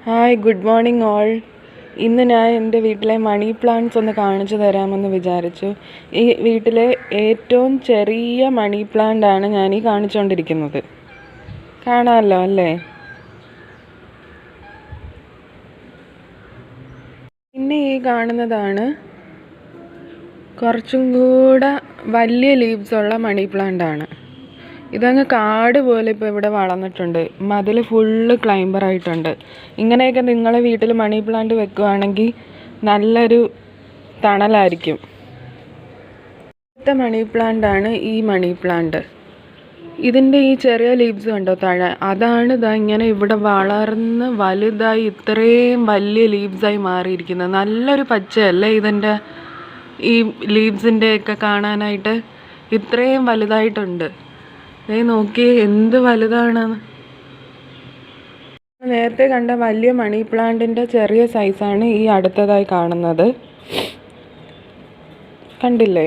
Hi, good morning all. ഇന്ന് ഞാൻ എൻ്റെ വീട്ടിലെ മണി പ്ലാന്റ്സ് ഒന്ന് കാണിച്ചു തരാമെന്ന് വിചാരിച്ചു. ഈ വീട്ടിലെ ഏറ്റവും ചെറിയ മണി പ്ലാന്റാണ് ഞാൻ ഈ കാണിച്ചുകൊണ്ടിരിക്കുന്നത്. കാണാമല്ലോ അല്ലേ? പിന്നെ ഈ കാണുന്നതാണ് കുറച്ചും കൂടെ വലിയ ലീവ്സ് ഉള്ള മണി പ്ലാന്റാണ്. ഇതങ്ങ് കാട് പോലെ ഇപ്പോൾ ഇവിടെ വളർന്നിട്ടുണ്ട്. മതിൽ ഫുള്ള് ക്ലൈംബറായിട്ടുണ്ട്. ഇങ്ങനെയൊക്കെ നിങ്ങളെ വീട്ടിൽ മണി പ്ലാന്റ് വെക്കുകയാണെങ്കിൽ നല്ലൊരു തണലായിരിക്കും. അടുത്ത മണി പ്ലാന്റാണ് ഈ മണി പ്ലാന്റ്. ഇതിൻ്റെ ഈ ചെറിയ ലീവ്സ് കണ്ടോ താഴെ? അതാണ് ഇതാ ഇങ്ങനെ ഇവിടെ വളർന്ന് വലുതായി ഇത്രയും വലിയ ലീവ്സായി മാറിയിരിക്കുന്നത്. നല്ലൊരു പച്ചയല്ലേ ഇതിൻ്റെ ഈ ലീവ്സിൻ്റെയൊക്കെ കാണാനായിട്ട്? ഇത്രയും വലുതായിട്ടുണ്ട്. നോക്കിയേ എന്ത് വലുതാണ്. നേരത്തെ കണ്ട വലിയ മണി പ്ലാന്റിൻ്റെ ചെറിയ സൈസാണ് ഈ അടുത്തതായി കാണുന്നത്. കണ്ടില്ലേ?